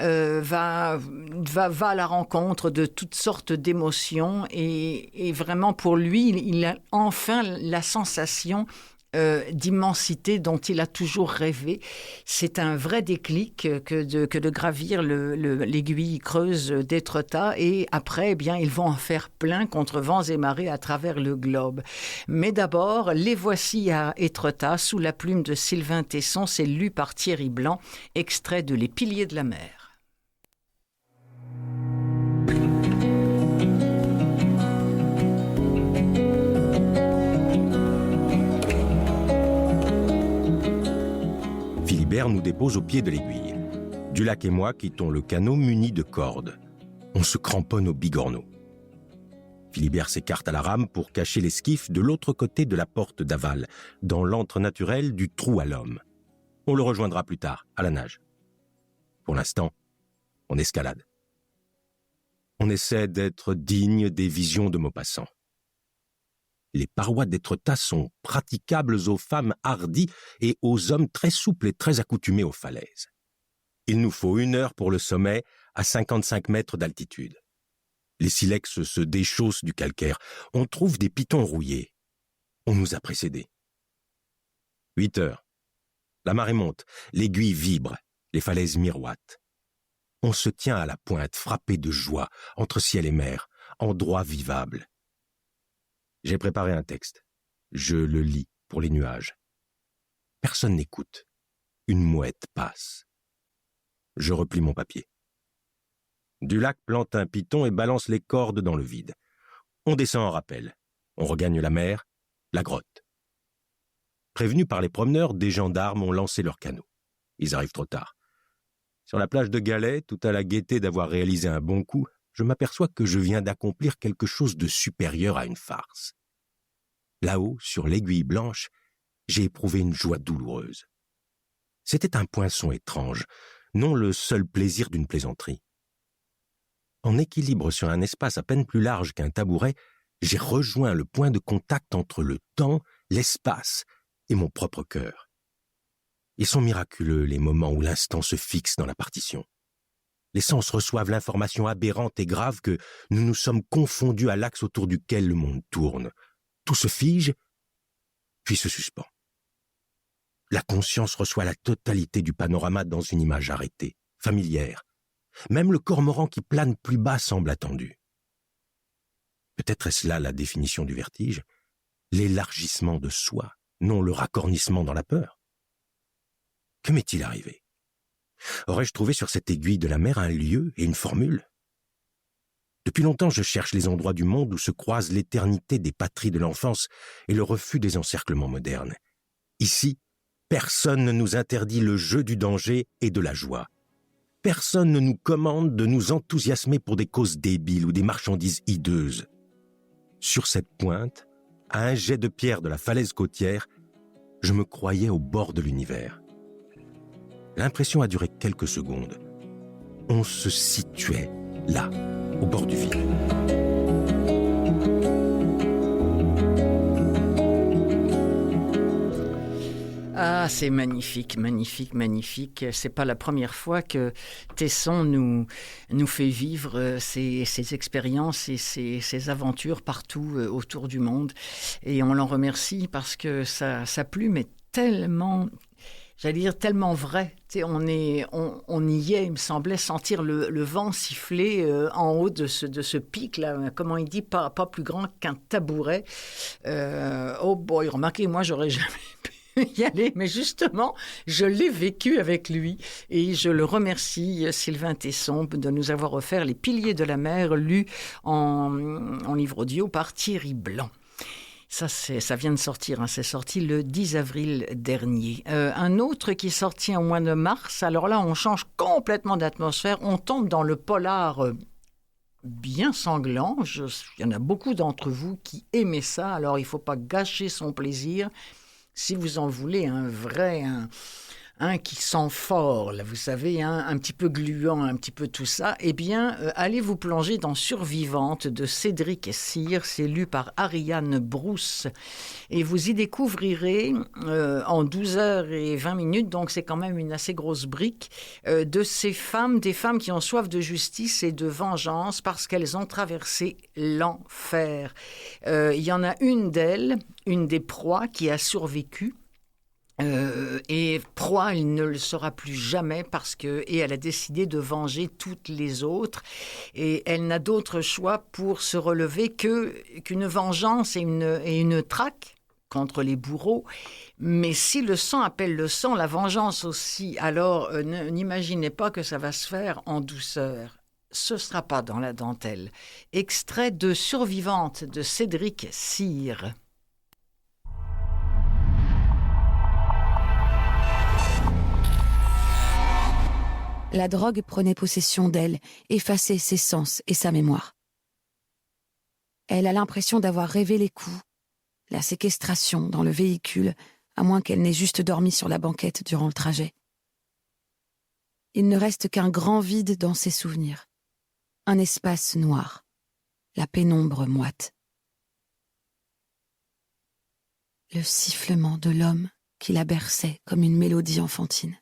va à la rencontre de toutes sortes d'émotions et vraiment pour lui, il a enfin la sensation d'immensité dont il a toujours rêvé. C'est un vrai déclic que de gravir l'aiguille creuse d'Étretat et après, eh bien, ils vont en faire plein contre vents et marées à travers le globe. Mais d'abord, les voici à Étretat, sous la plume de Sylvain Tesson, c'est lu par Thierry Blanc, extrait de Les Piliers de la mer. Philibert nous dépose au pied de l'aiguille. Dulac et moi quittons le canot muni de cordes. On se cramponne au bigorneau. Philibert s'écarte à la rame pour cacher l'esquif de l'autre côté de la porte d'aval, dans l'antre naturel du trou à l'homme. On le rejoindra plus tard, à la nage. Pour l'instant, on escalade. On essaie d'être digne des visions de Maupassant. Les parois d'Étretat sont praticables aux femmes hardies et aux hommes très souples et très accoutumés aux falaises. Il nous faut 1 heure pour le sommet, à 55 mètres d'altitude. Les silex se déchaussent du calcaire. On trouve des pitons rouillés. On nous a précédés. 8 heures. La marée monte, l'aiguille vibre, les falaises miroitent. On se tient à la pointe, frappé de joie, entre ciel et mer, endroit vivable. J'ai préparé un texte. Je le lis pour les nuages. Personne n'écoute. Une mouette passe. Je replie mon papier. Dulac plante un piton et balance les cordes dans le vide. On descend en rappel. On regagne la mer, la grotte. Prévenus par les promeneurs, des gendarmes ont lancé leur canot. Ils arrivent trop tard. Sur la plage de Galets, tout à la gaieté d'avoir réalisé un bon coup, je m'aperçois que je viens d'accomplir quelque chose de supérieur à une farce. Là-haut, sur l'aiguille blanche, j'ai éprouvé une joie douloureuse. C'était un poinçon étrange, non le seul plaisir d'une plaisanterie. En équilibre sur un espace à peine plus large qu'un tabouret, j'ai rejoint le point de contact entre le temps, l'espace et mon propre cœur. Ils sont miraculeux, les moments où l'instant se fixe dans la partition. Les sens reçoivent l'information aberrante et grave que nous nous sommes confondus à l'axe autour duquel le monde tourne. Tout se fige, puis se suspend. La conscience reçoit la totalité du panorama dans une image arrêtée, familière. Même le cormoran qui plane plus bas semble attendu. Peut-être est-ce là la définition du vertige, l'élargissement de soi, non le racornissement dans la peur. Que m'est-il arrivé ? Aurais-je trouvé sur cette aiguille de la mer un lieu et une formule ? Depuis longtemps, je cherche les endroits du monde où se croisent l'éternité des patries de l'enfance et le refus des encerclements modernes. Ici, personne ne nous interdit le jeu du danger et de la joie. Personne ne nous commande de nous enthousiasmer pour des causes débiles ou des marchandises hideuses. Sur cette pointe, à un jet de pierre de la falaise côtière, je me croyais au bord de l'univers. L'impression a duré quelques secondes. On se situait là, au bord du vide. Ah, c'est magnifique, magnifique, magnifique. C'est pas la première fois que Tesson nous fait vivre ces expériences et ces aventures partout autour du monde. Et on l'en remercie parce que sa plume est tellement... J'allais dire tellement vrai. Tu sais, on y est, il me semblait sentir le vent siffler en haut de ce pic, là, comment il dit, pas plus grand qu'un tabouret. Oh boy, remarquez, moi, j'aurais jamais pu y aller, mais justement, je l'ai vécu avec lui. Et je le remercie, Sylvain Tesson, de nous avoir offert Les Piliers de la mer, lu en livre audio par Thierry Blanc. Ça vient de sortir, hein. C'est sorti le 10 avril dernier. Un autre qui est sorti au mois de mars, alors là, on change complètement d'atmosphère, on tombe dans le polar bien sanglant. Il y en a beaucoup d'entre vous qui aimaient ça, alors il ne faut pas gâcher son plaisir. Si vous en voulez un vrai... Un qui sent fort, là, vous savez, un petit peu gluant, un petit peu tout ça, eh bien, allez vous plonger dans Survivante de Cédric Cyr, c'est lu par Ariane Brousse, et vous y découvrirez en 12h20, donc c'est quand même une assez grosse brique, de ces femmes, des femmes qui ont soif de justice et de vengeance parce qu'elles ont traversé l'enfer. Il y en a une d'elles, une des proies qui a survécu, et proie, elle ne le sera plus jamais et elle a décidé de venger toutes les autres et elle n'a d'autre choix pour se relever qu'une vengeance et une traque contre les bourreaux. Mais si le sang appelle le sang, la vengeance aussi, alors n'imaginez pas que ça va se faire en douceur. Ce ne sera pas dans la dentelle. Extrait de Survivante de Cédric Cyr. La drogue prenait possession d'elle, effaçait ses sens et sa mémoire. Elle a l'impression d'avoir rêvé les coups, la séquestration dans le véhicule, à moins qu'elle n'ait juste dormi sur la banquette durant le trajet. Il ne reste qu'un grand vide dans ses souvenirs, un espace noir, la pénombre moite. Le sifflement de l'homme qui la berçait comme une mélodie enfantine.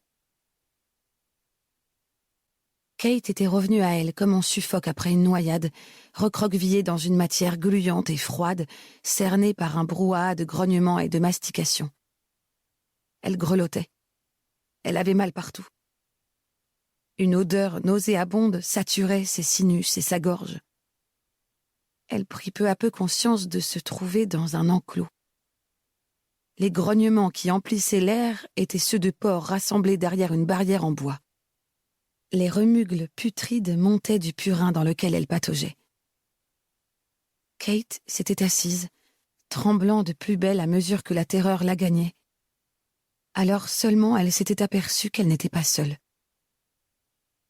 Kate était revenue à elle comme on suffoque après une noyade, recroquevillée dans une matière gluante et froide, cernée par un brouhaha de grognements et de mastication. Elle grelottait. Elle avait mal partout. Une odeur nauséabonde saturait ses sinus et sa gorge. Elle prit peu à peu conscience de se trouver dans un enclos. Les grognements qui emplissaient l'air étaient ceux de porcs rassemblés derrière une barrière en bois. Les remugles putrides montaient du purin dans lequel elle pataugeait. Kate s'était assise, tremblant de plus belle à mesure que la terreur la gagnait. Alors seulement elle s'était aperçue qu'elle n'était pas seule.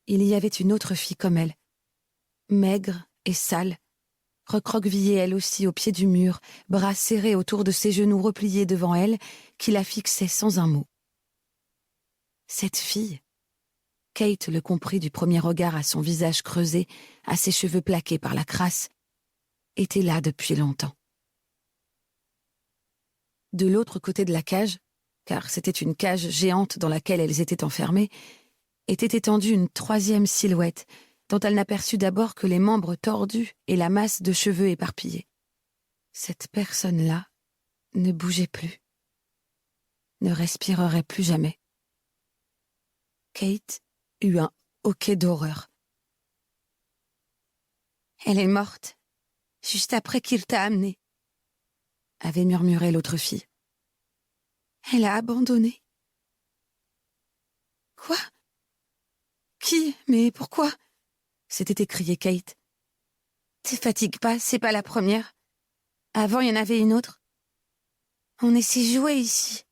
Il y avait une autre fille comme elle, maigre et sale, recroquevillée elle aussi au pied du mur, bras serrés autour de ses genoux repliés devant elle, qui la fixait sans un mot. Cette fille, Kate le comprit du premier regard à son visage creusé, à ses cheveux plaqués par la crasse, était là depuis longtemps. De l'autre côté de la cage, car c'était une cage géante dans laquelle elles étaient enfermées, était étendue une troisième silhouette, dont elle n'aperçut d'abord que les membres tordus et la masse de cheveux éparpillés. Cette personne-là ne bougeait plus, ne respirerait plus jamais. Kate eut un hoquet d'horreur. « Elle est morte, juste après qu'il t'a amenée, » avait murmuré l'autre fille. « Elle a abandonné. »« Quoi ? Qui ? Mais pourquoi ?» s'était écriée Kate. « Te fatigue pas, c'est pas la première. Avant, il y en avait une autre. On est si joués ici.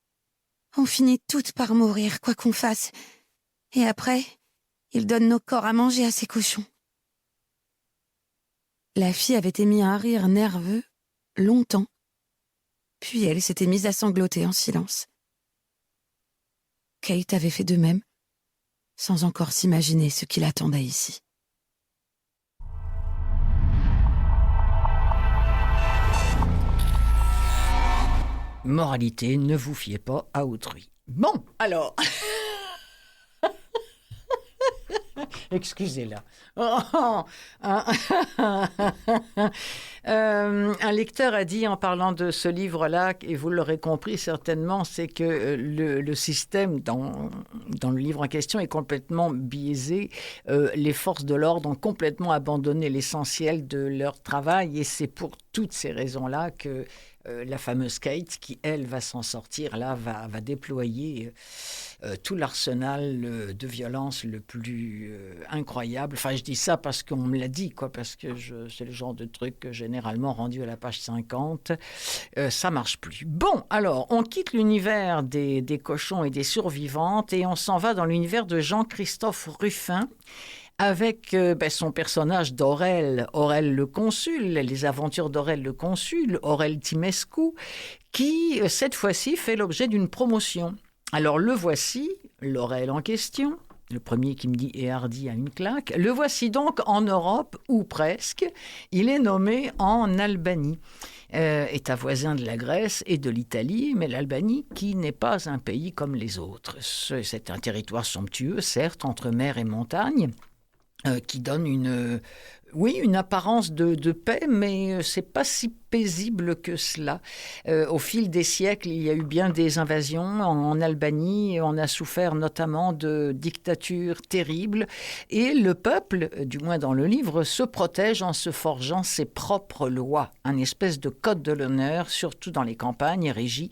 On finit toutes par mourir, quoi qu'on fasse. Et après, ils donnent nos corps à manger à ces cochons. » La fille avait émis un rire nerveux, longtemps, puis elle s'était mise à sangloter en silence. Kate avait fait de même, sans encore s'imaginer ce qui l'attendait ici. Moralité, ne vous fiez pas à autrui. Bon, alors... Excusez-la. Un lecteur a dit en parlant de ce livre-là, et vous l'aurez compris certainement, c'est que le système dans le livre en question est complètement biaisé. Les forces de l'ordre ont complètement abandonné l'essentiel de leur travail et c'est pour toutes ces raisons-là que la fameuse Kate, qui elle va s'en sortir, là va déployer tout l'arsenal de violence le plus incroyable. Enfin, je dis ça parce qu'on me l'a dit, quoi, parce que c'est le genre de truc que généralement rendu à la page 50, ça marche plus. Bon, alors, on quitte l'univers des cochons et des survivantes et on s'en va dans l'univers de Jean-Christophe Ruffin, avec son personnage d'Aurel le Consul, les aventures d'Aurel le Consul, Aurel Timescu, qui, cette fois-ci, fait l'objet d'une promotion. Alors, le voici, l'Aurel en question, le premier qui me dit « et hardi à une claque », le voici donc en Europe, ou presque, il est nommé en Albanie. État voisin de la Grèce et de l'Italie, mais l'Albanie qui n'est pas un pays comme les autres. C'est un territoire somptueux, certes, entre mer et montagne, qui donne une apparence de paix, mais c'est pas si paisible que cela. Au fil des siècles, il y a eu bien des invasions en Albanie. On a souffert notamment de dictatures terribles. Et le peuple, du moins dans le livre, se protège en se forgeant ses propres lois. Un espèce de code de l'honneur, surtout dans les campagnes, régit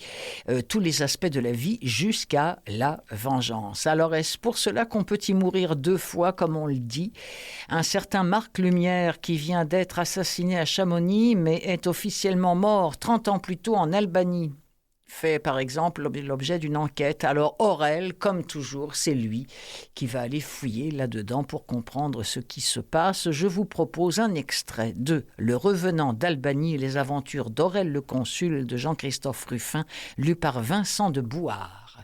tous les aspects de la vie jusqu'à la vengeance. Alors est-ce pour cela qu'on peut y mourir 2 fois, comme on le dit ? Un certain Marc Lumière, qui vient d'être assassiné à Chamonix, mais est officiellement mort 30 ans plus tôt en Albanie, fait par exemple l'objet d'une enquête. Alors Aurel, comme toujours, c'est lui qui va aller fouiller là-dedans pour comprendre ce qui se passe. Je vous propose un extrait de Le Revenant d'Albanie et les aventures d'Aurel le Consul de Jean-Christophe Ruffin, lu par Vincent de Bouard.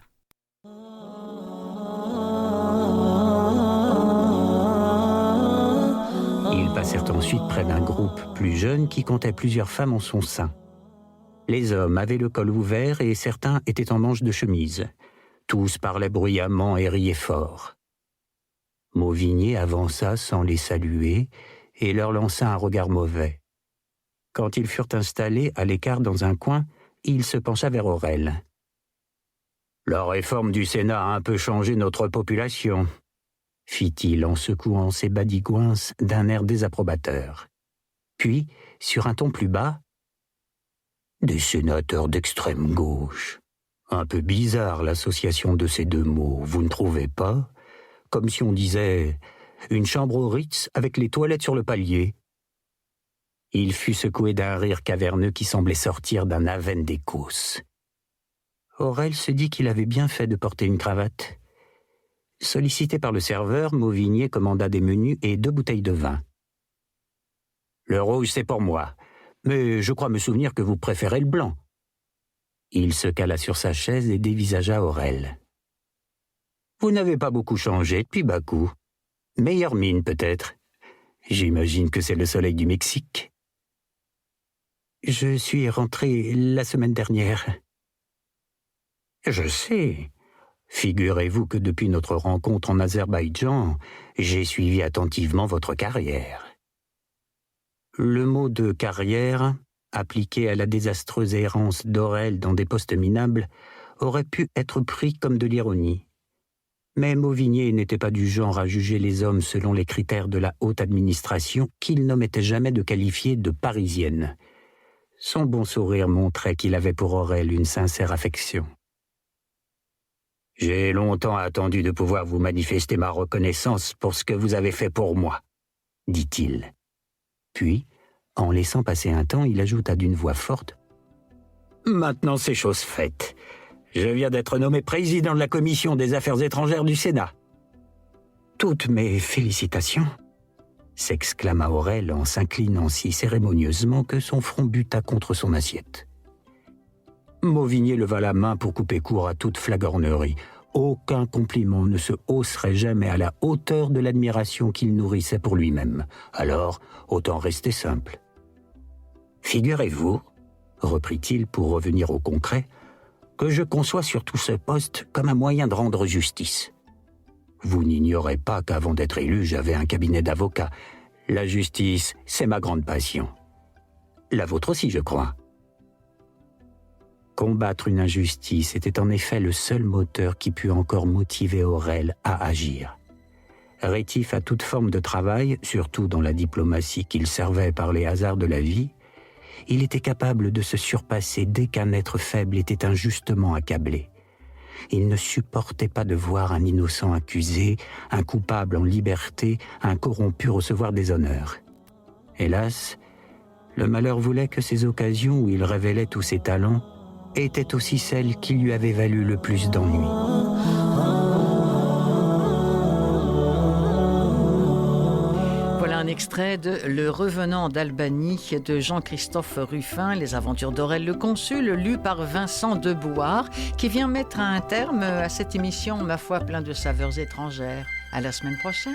Ils passèrent ensuite près d'un groupe plus jeune qui comptait plusieurs femmes en son sein. Les hommes avaient le col ouvert et certains étaient en manches de chemise. Tous parlaient bruyamment et riaient fort. Mauvigné avança sans les saluer et leur lança un regard mauvais. Quand ils furent installés à l'écart dans un coin, il se pencha vers Aurel. « La réforme du Sénat a un peu changé notre population », fit-il en secouant ses badigouins d'un air désapprobateur. Puis, sur un ton plus bas, « Des sénateurs d'extrême gauche. Un peu bizarre l'association de ces 2 mots, vous ne trouvez pas ? Comme si on disait « une chambre au Ritz avec les toilettes sur le palier ». Il fut secoué d'un rire caverneux qui semblait sortir d'un Aven des Causses. Aurel se dit qu'il avait bien fait de porter une cravate. Sollicité par le serveur, Mauvigné commanda des menus et 2 bouteilles de vin. « Le rouge, c'est pour moi, mais je crois me souvenir que vous préférez le blanc. » Il se cala sur sa chaise et dévisagea Aurel. « Vous n'avez pas beaucoup changé depuis Bakou. Meilleure mine, peut-être. J'imagine que c'est le soleil du Mexique. » « Je suis rentré la semaine dernière. »« Je sais. Figurez-vous que depuis notre rencontre en Azerbaïdjan, j'ai suivi attentivement votre carrière. » Le mot de carrière, appliqué à la désastreuse errance d'Aurel dans des postes minables, aurait pu être pris comme de l'ironie. Mais Mauvigné n'était pas du genre à juger les hommes selon les critères de la haute administration qu'il n'omettait jamais de qualifier de parisienne. Son bon sourire montrait qu'il avait pour Aurel une sincère affection. « J'ai longtemps attendu de pouvoir vous manifester ma reconnaissance pour ce que vous avez fait pour moi, » dit-il. Puis, en laissant passer un temps, il ajouta d'une voix forte « Maintenant c'est chose faite. Je viens d'être nommé président de la commission des affaires étrangères du Sénat. »« Toutes mes félicitations !» s'exclama Aurel en s'inclinant si cérémonieusement que son front buta contre son assiette. Mauvigné leva la main pour couper court à toute flagornerie. Aucun compliment ne se hausserait jamais à la hauteur de l'admiration qu'il nourrissait pour lui-même. Alors, autant rester simple. « Figurez-vous, reprit-il pour revenir au concret, que je conçois surtout ce poste comme un moyen de rendre justice. Vous n'ignorez pas qu'avant d'être élu, j'avais un cabinet d'avocats. La justice, c'est ma grande passion. La vôtre aussi, je crois. Combattre une injustice était en effet le seul moteur qui put encore motiver Aurel à agir. Rétif à toute forme de travail, surtout dans la diplomatie qu'il servait par les hasards de la vie, il était capable de se surpasser dès qu'un être faible était injustement accablé. Il ne supportait pas de voir un innocent accusé, un coupable en liberté, un corrompu recevoir des honneurs. Hélas, le malheur voulait que ces occasions où il révélait tous ses talents étaient aussi celles qui lui avaient valu le plus d'ennuis. Voilà un extrait de Le Revenant d'Albanie de Jean-Christophe Ruffin, Les aventures d'Aurel le Consul, lu par Vincent Debouard, qui vient mettre un terme à cette émission, ma foi, plein de saveurs étrangères. À la semaine prochaine.